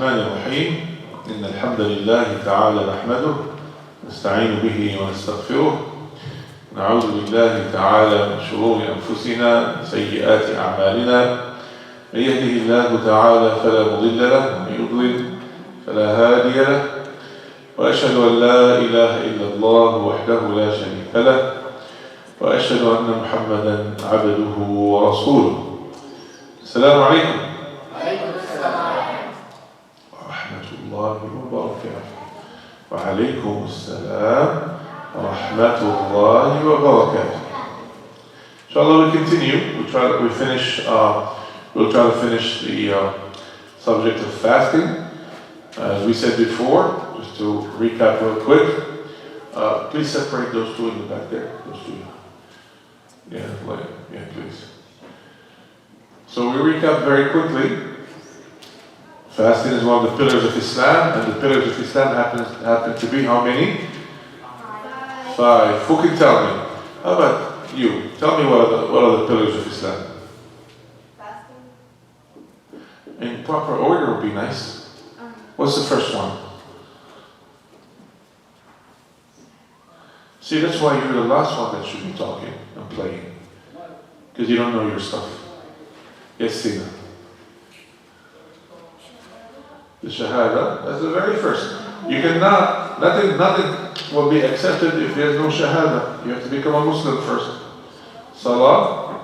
الرحمن الرحيم إن الحمد لله تعالى نحمده نستعين به ونستغفره نعوذ بالله تعالى من شرور أنفسنا سيئات أعمالنا من يهده الله تعالى فلا مضل له ومن يضلل فلا هادي له وأشهد أن لا إله إلا الله وحده لا شريك له وأشهد أن محمدا عبده ورسوله. السلام عليكم ورحمة الله وبركاته. وعليكم السلام ورحمة الله وبركاته. Inshallah, we continue. We'll try to finish the subject of fasting. As we said before, just to recap real quick, please separate those two in the back there. Those two. Yeah, please. So we recap very quickly. Fasting is one of the pillars of Islam, and the pillars of Islam happen to be how many? 5. Who can tell me? How about you? Tell me what are the pillars of Islam? Fasting. In proper order would be nice. What's the first one? See, that's why you're the last one that should be talking and playing. Because you don't know your stuff. Yes, Sina. The Shahada, that's the very first. You cannot, nothing will be accepted if there's no Shahada. You have to become a Muslim first. Salah,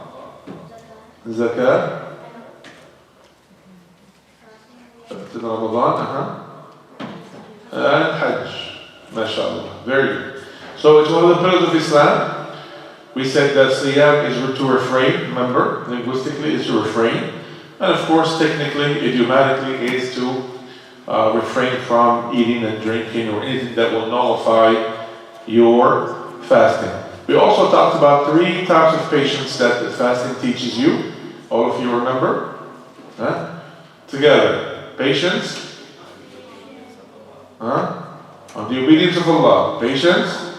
Zakah, Ramadan, and Hajj. MashaAllah. Very good. So it's one of the pillars of Islam. We said that Siyam is to refrain, remember, linguistically is to refrain. And of course, technically, idiomatically, is to refrain from eating and drinking or anything that will nullify your fasting. We also talked about 3 types of patience that the fasting teaches you. All of you remember? Together. Patience on the obedience of Allah. Patience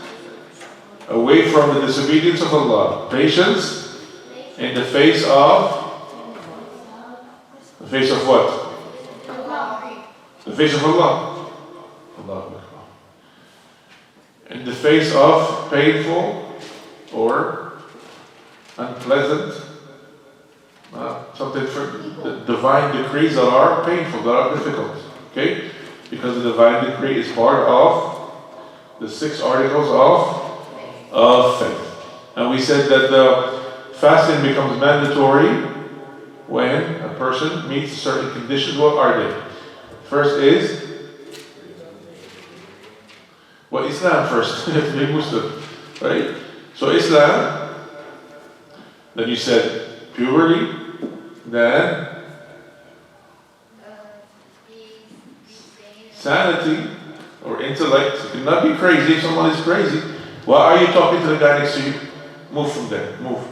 away from the disobedience of Allah. Patience in the face of what? The face of Allah. Allahu Akbar. In the face of painful or unpleasant something for the divine decrees that are painful, that are difficult. Okay? Because the divine decree is part of the 6 articles of faith. And we said that the fasting becomes mandatory when a person meets certain conditions. What are they? First is Islam first. You have to be Muslim. Right? So Islam, then you said puberty, then sanity or intellect. You cannot be crazy if someone is crazy. Why are you talking to the guy next to you? Move from there. Move.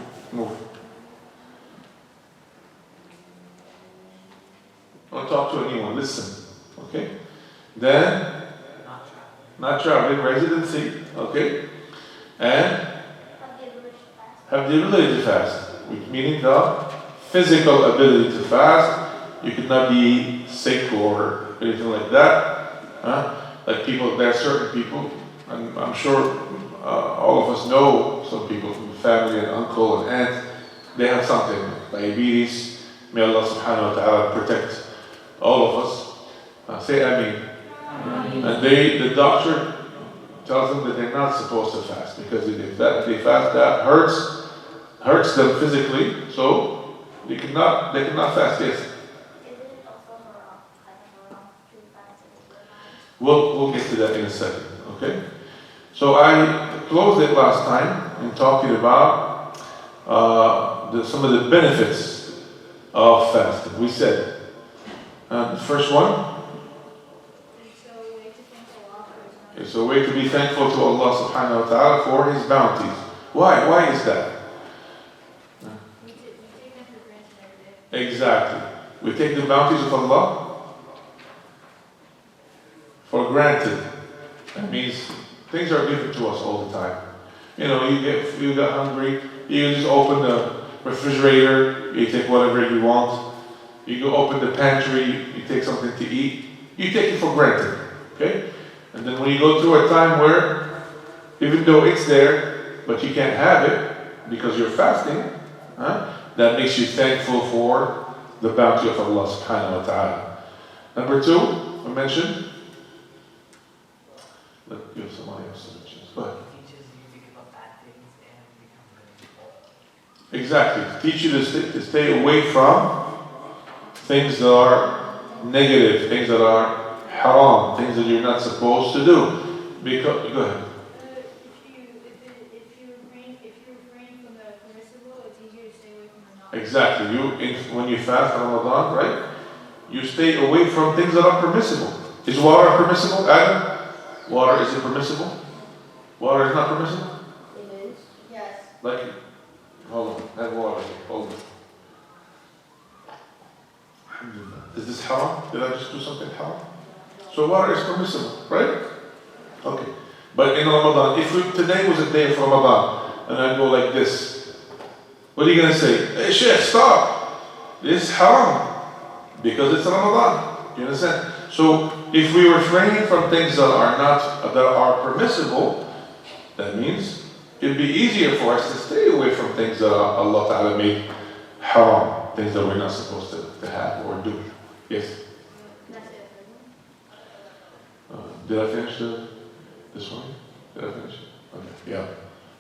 Don't talk to anyone. Listen. Okay? Then, not traveling, residency. Okay? And have the ability to fast. Meaning the physical ability to fast. You cannot be sick or anything like that. Like people, there are certain people, and I'm sure all of us know some people from family and uncle and aunt, they have something, diabetes. May Allah subhanahu wa ta'ala protect all of us. Say Ameen. And the doctor tells them that they're not supposed to fast because if they fast, that hurts them physically, so they cannot fast. Yes. We'll get to that in a second. Okay. So I closed it last time in talking about some of the benefits of fasting. We said the first one. It's a way to be thankful to Allah subhanahu wa ta'ala for His bounties. Why? Why is that? We take them for granted every day. Exactly. We take the bounties of Allah for granted. That means things are given to us all the time. You know, you got hungry, you just open the refrigerator, you take whatever you want. You go open the pantry, you take something to eat. You take it for granted. Okay? And then when you go through a time where, even though it's there, but you can't have it because you're fasting, that makes you thankful for the bounty of Allah subhanahu wa ta'ala. Number two, I mentioned. Let me give somebody else a chance. Go ahead. It teaches you to give up bad things and become good people. Exactly. Teach you to stay away from things that are negative, things that are haram, things that you're not supposed to do. Because, go ahead. If you refrain from the permissible, it's easier to stay away from the not. Exactly. When you fast in Ramadan, right? You stay away from things that are permissible. Is water permissible, Adam? Water, is it permissible? Water is not permissible? It is. Yes. Like, hold on, have water, hold on. Alhamdulillah. Is this haram? Did I just do something haram? So water is permissible, right? Okay. But in Ramadan, today was a day of Ramadan, and I go like this, what are you going to say? Hey Sheikh, stop! This is haram, because it's Ramadan. You understand? So if we refrain from things that are permissible, that means it'd be easier for us to stay away from things that Allah Ta'ala made haram, things that we're not supposed to have or do. Yes? Did I finish this one? Did I finish it? Okay, yeah.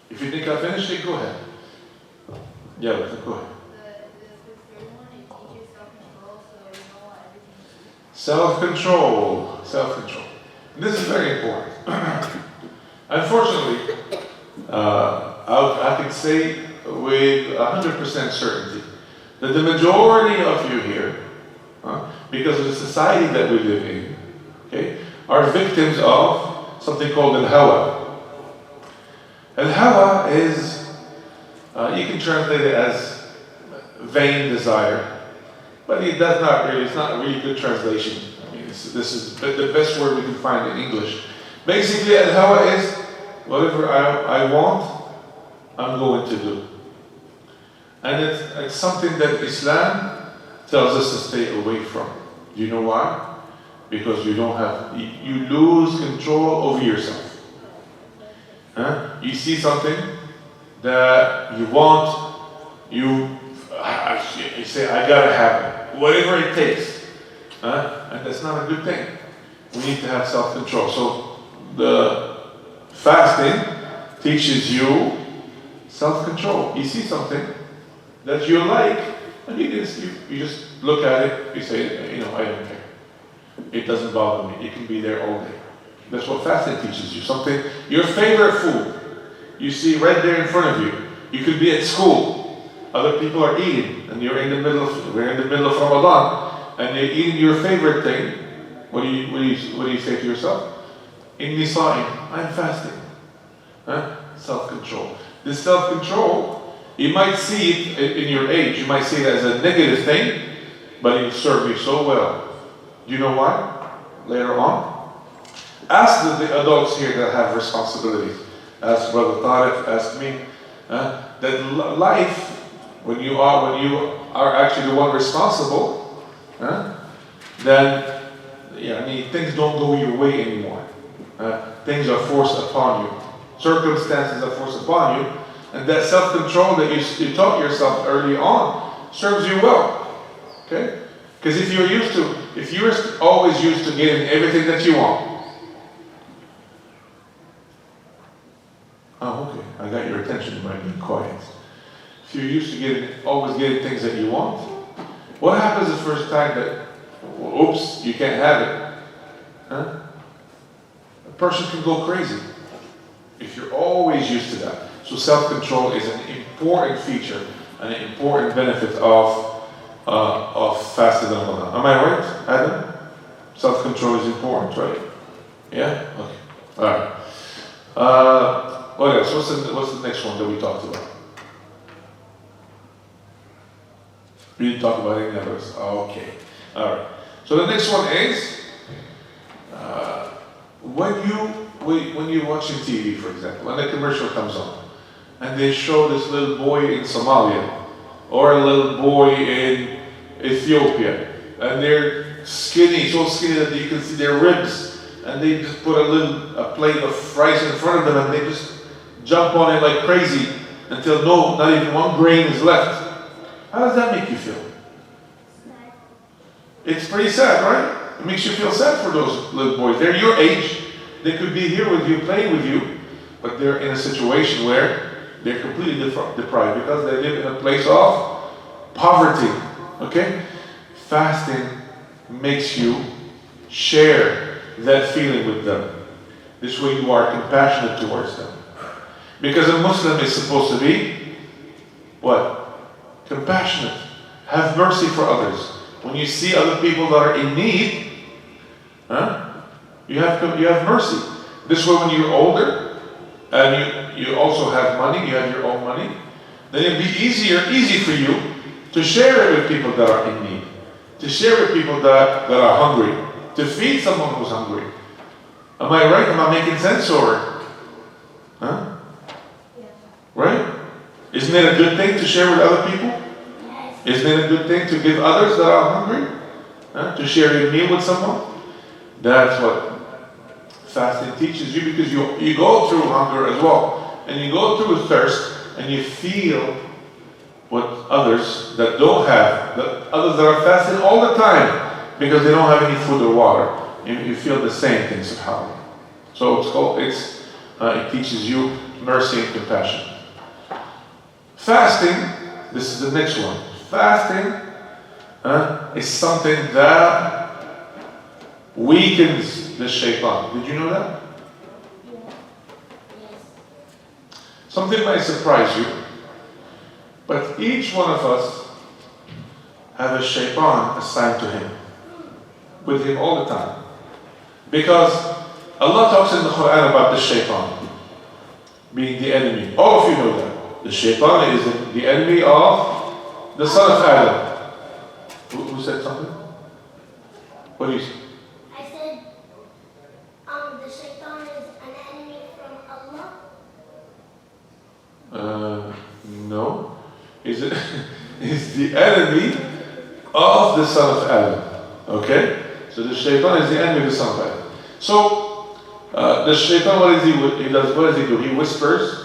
If you think I finished it, go ahead. Yeah, go ahead. The third one, it teaches self-control, so you know what everything is. Self-control. Self-control. And this is very important. Unfortunately, I can say with 100% certainty that the majority of you here, because of the society that we live in, okay, are victims of something called al-hawa. Al-hawa is, you can translate it as vain desire, but it's not a really good translation. I mean, this is the best word we can find in English. Basically, al-hawa is whatever I want, I'm going to do. And it's something that Islam tells us to stay away from. Do you know why? Because you lose control over yourself. You see something that you want, you say, I gotta have it, whatever it takes. And that's not a good thing. We need to have self-control. So the fasting teaches you self-control. You see something that you like, and you just look at it, you say, I don't care. It doesn't bother me. It can be there all day. That's what fasting teaches you. Something, your favorite food, you see right there in front of you. You could be at school. Other people are eating, and we're in the middle of Ramadan, and you're eating your favorite thing. What do you say to yourself? Inni sa'im, I'm fasting. Self-control. This self-control, you might see it in your age. You might see it as a negative thing, but it will serve you so well. Do you know why? Later on. Ask the adults here that have responsibilities. Ask Brother Tariq, ask me. That life, when you are actually the one responsible, then things don't go your way anymore. Things are forced upon you. Circumstances are forced upon you. And that self-control that you taught yourself early on serves you well. Okay? Because if you're always used to getting everything that you want. Oh, okay. I got your attention by being quiet. If you're used to always getting things that you want, what happens the first time that, oops, you can't have it? A person can go crazy if you're always used to that. So self-control is an important feature, an important benefit of fasting in Ramadan. Am I right, Adam? Self-control is important, right? Yeah? Okay. Alright. What else? What's the next one that we talked about? We didn't talk about any others. Okay. Alright. So the next one is when you're watching TV, for example, and a commercial comes on, and they show this little boy in Somalia or a little boy in Ethiopia, and they're skinny, so skinny that you can see their ribs, and they just put a plate of rice in front of them, and they just jump on it like crazy until not even one grain is left. How does that make you feel? It's pretty sad, right? It makes you feel sad for those little boys. They're your age. They could be here with you, playing with you, but they're in a situation where they're completely deprived because they live in a place of poverty. Okay? Fasting makes you share that feeling with them. This way you are compassionate towards them. Because a Muslim is supposed to be what? Compassionate. Have mercy for others. When you see other people that are in need, you have mercy. This way when you're older and you also have money, you have your own money, then it'll be easy for you to share it with people that are in need, to share with people that are hungry, to feed someone who's hungry. Am I right? Am I making sense or? Right? Isn't it a good thing to share with other people? Isn't it a good thing to give others that are hungry? To share your meal with someone? That's what fasting teaches you, because you go through hunger as well. And you go through thirst, and you feel what others that don't have, others that are fasting all the time because they don't have any food or water. You feel the same thing, subhanAllah. So it teaches you mercy and compassion. Fasting, this is the next one. Fasting is something that weakens the shaitan. Did you know that? Something might surprise you, but each one of us have a shaitan assigned to him, with him all the time. Because Allah talks in the Quran about the shaitan being the enemy. All of you know that. The shaitan is the enemy of the son of Adam. Who said something? What do you say? I said, the shaitan is an enemy from Allah? No. Is the enemy of the son of Adam. Okay? So the shaitan is the enemy of the son of Adam. So, the shaitan, what does he do? He whispers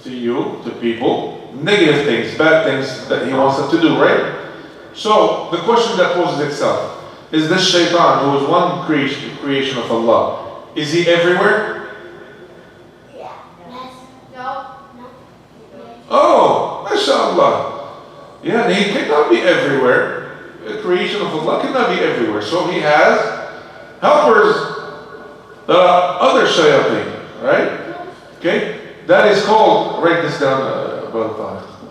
to you, to people, negative things, bad things that he wants them to do, right? So, the question that poses itself, is this shaitan, who is one creation of Allah, is he everywhere? Yes. No. Oh, mashallah. Yeah, he cannot be everywhere. The creation of Allah cannot be everywhere. So he has helpers that are other shayateen, right? Okay? That is called, write this down,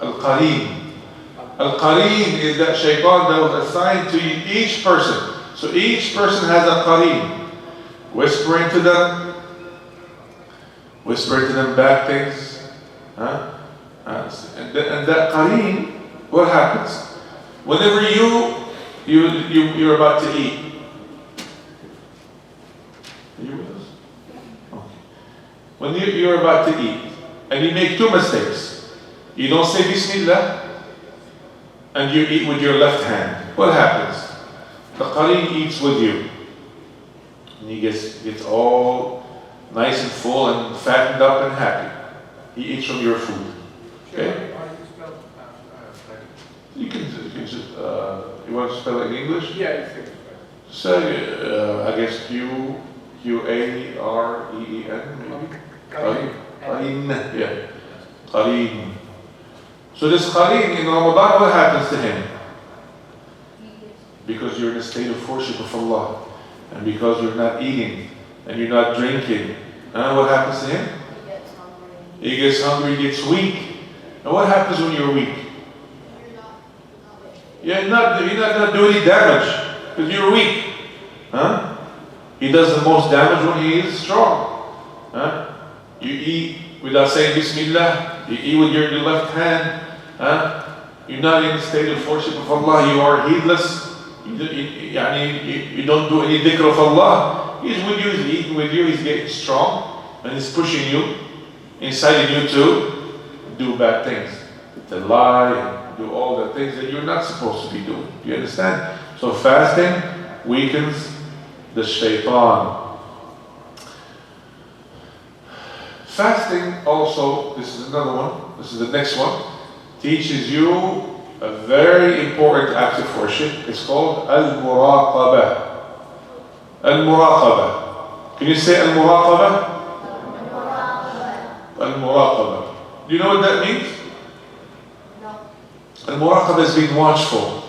Al-Qareen. Al-Qareen is that shaitan that was assigned to each person. So each person has a Qareen. Whispering to them bad things. And that Qareen, what happens? Whenever you're about to eat. Are you with us? Okay. When you're about to eat, and you make two mistakes. You don't say Bismillah, and you eat with your left hand. What happens? The Qareen eats with you. And he gets all nice and full and fattened up and happy. He eats from your food. Okay? You can just, you want to spell it in English? Yeah, it's good. Say, I guess Qareen, maybe? Qareen, yeah. Qareen. So this Qareen in Ramadan, what happens to him? Because you're in a state of worship of Allah, and because you're not eating, and you're not drinking, what happens to him? He gets hungry, he gets weak. And what happens when you're weak? You're not going to do any damage, because you're weak. He does the most damage when he is strong. You eat without saying Bismillah, you eat with your left hand. You're not in a state of worship of Allah, you are heedless. You don't do any dhikr of Allah. He's with you, he's eating with you, he's getting strong, and he's pushing you, inciting you to do bad things, to lie and do all the things that you're not supposed to be doing. Do you understand? So fasting weakens the shaitan. Fasting also, this is another one, this is the next one, teaches you a very important act of worship. It's called al-muraqabah. Al-muraqabah. Can you say al-muraqabah? Al-muraqabah. Do you know what that means? No. Al-muraqabah is being watchful.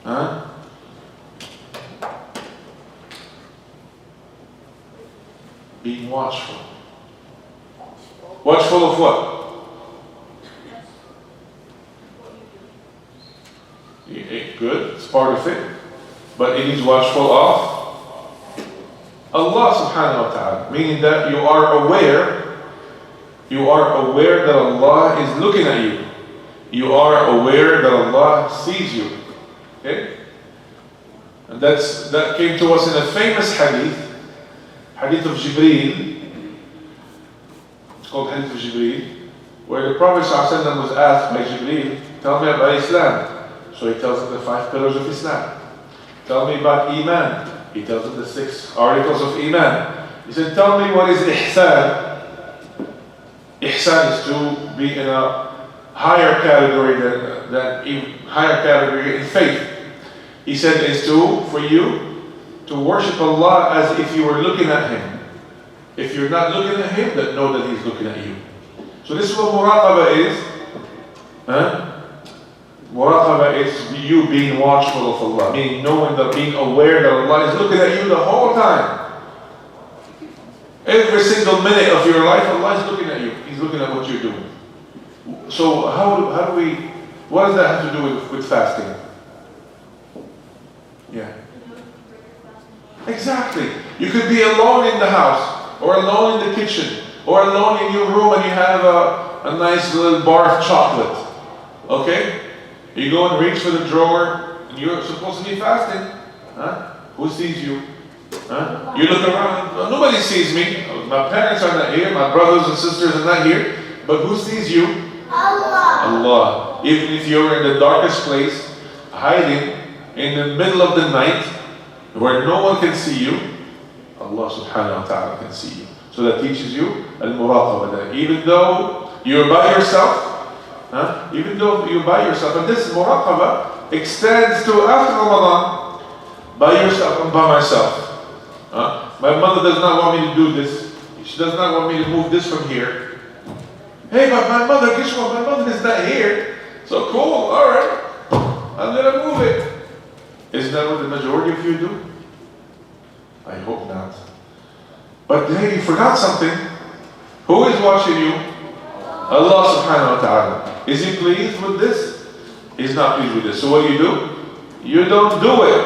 Huh? Being watchful. Watchful of what? Good, it's part of it. But it is watchful of Allah subhanahu wa ta'ala. Meaning that you are aware that Allah is looking at you. You are aware that Allah sees you. Okay? And that came to us in a famous hadith of Jibreel. It's called Hadith of Jibreel, where the Prophet ﷺ was asked by Jibreel, tell me about Islam. So he tells him the 5 pillars of Islam. Tell me about Iman. He tells him the 6 articles of Iman. He said, tell me what is Ihsan. Ihsan is to be in a higher category higher category in faith. He said is for you to worship Allah as if you were looking at Him. If you're not looking at Him, then know that He's looking at you. So this is what muraqabah is. Muraqabah is you being watchful of Allah, meaning knowing that, being aware that Allah is looking at you the whole time. Every single minute of your life, Allah is looking at you. He's looking at what you're doing. So what does that have to do with fasting? Yeah. Exactly. You could be alone in the house, or alone in the kitchen, or alone in your room and you have a nice little bar of chocolate. Okay? You go and reach for the drawer, and you're supposed to be fasting. Huh? Who sees you? Huh? You look around, nobody sees me. My parents are not here, my brothers and sisters are not here. But who sees you? Allah. Allah. Even if you're in the darkest place, hiding in the middle of the night, where no one can see you, Allah subhanahu wa ta'ala can see you. So that teaches you al-muraqabah, that even though you're by yourself, and this muraqabah extends to after Ramadan, by yourself and by myself. My mother does not want me to do this. She does not want me to move this from here. Hey, but my mother, guess what? My mother is not here. So cool, alright. I'm gonna move it. Isn't that what the majority of you do? I hope not. But hey, you forgot something. Who is watching you? Allah subhanahu wa ta'ala. Is He pleased with this? He's not pleased with this. So what do? You don't do it.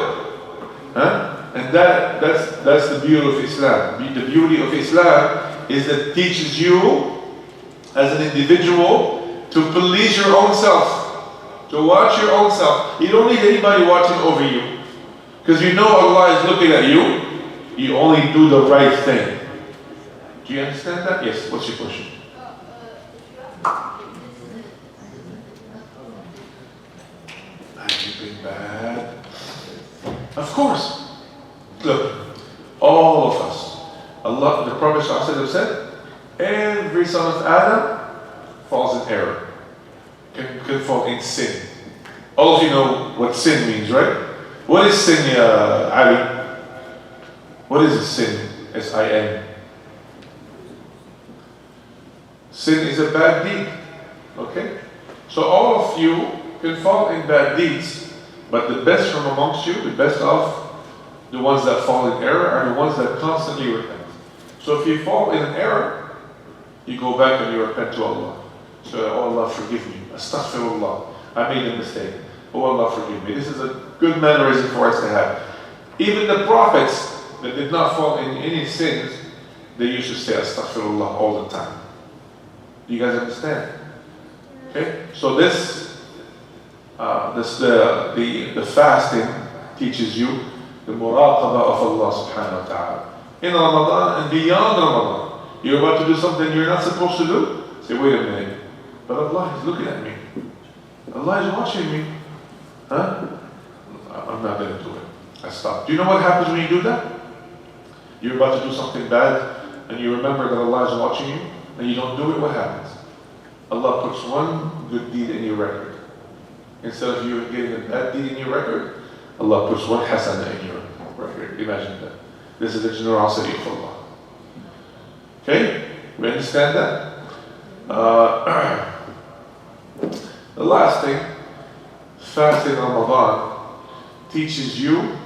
And that's the beauty of Islam. The beauty of Islam is that it teaches you as an individual to please your own self. To watch your own self. You don't need anybody watching over you. Because you know Allah is looking at you. You only do the right thing. Do you understand that? Yes. What's your question? Have you been bad? Of course. Look, all of us. Allah, the Prophet ﷺ said, every son of Adam falls in error. Can fall in sin. All of you know what sin means, right? What is sin, Ali? What is sin? S-I-N. Sin is a bad deed. Okay? So all of you can fall in bad deeds, but the best from amongst you, the best of the ones that fall in error, are the ones that constantly repent. So if you fall in an error, you go back and you repent to Allah. So, oh Allah, forgive me. Astaghfirullah. I made a mistake. Oh Allah, forgive me. This is a good mannerism for us to have. Even the prophets that did not fall in any sins, they used to say Astaghfirullah all the time. Do you guys understand? Okay? So the fasting teaches you the muraqabah of Allah subhanahu wa ta'ala. In Ramadan and beyond Ramadan, you're about to do something you're not supposed to do. Say, wait a minute. But Allah is looking at me. Allah is watching me. I'm not going to do it. I stop. Do you know what happens when you do that? You're about to do something bad, and you remember that Allah is watching you, and you don't do it, what happens? Allah puts one good deed in your record. Instead of you getting a bad deed in your record, Allah puts one hasana in your record. Imagine that. This is the generosity of Allah. Okay? We understand that? The last thing, fasting Ramadan teaches you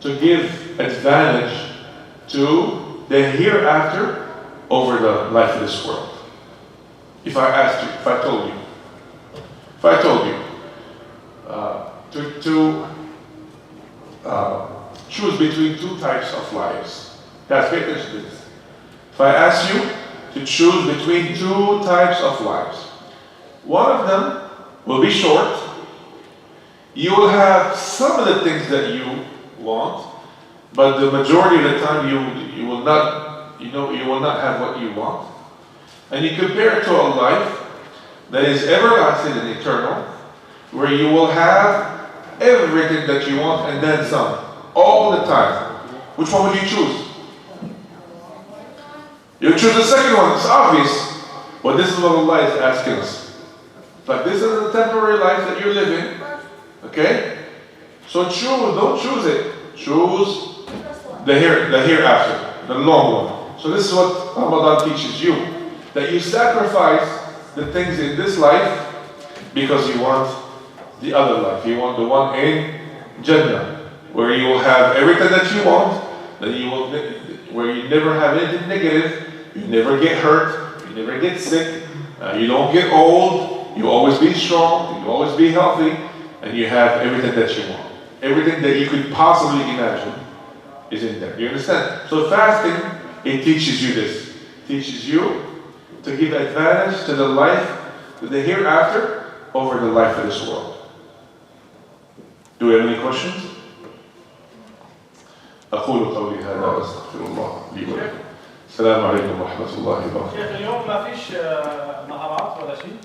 to give advantage to the hereafter over the life of this world. If I asked you, if I told you to choose between two types of lives. Guys, pay attention to this. If I ask you to choose between two types of lives, one of them will be short. You will have some of the things that you want, but the majority of the time you will not have what you want. And you compare it to a life that is everlasting and eternal, where you will have everything that you want and then some, all the time. Which one would you choose? You choose the second one. It's obvious. But this is what Allah is asking us. Like, this is a temporary life that you're living. Okay? So choose, don't choose it. Choose the hereafter, the long one. So this is what Ramadan teaches you. That you sacrifice the things in this life because you want the other life. You want the one in Jannah, where you will have everything that you want, where you never have anything negative, you never get hurt, you never get sick, you don't get old, you always be strong, you always be healthy, and you have everything that you want. Everything that you could possibly imagine is in there. You understand? So fasting, it teaches you this. It teaches you to give advantage to the life, to the hereafter, over the life of this world. Do we have any questions? أقول قولي هذا وأستغفر الله لي ولكم. السلام عليكم ورحمة الله وبركاته. شيخ اليوم ما فيش مهارات ولا شيء؟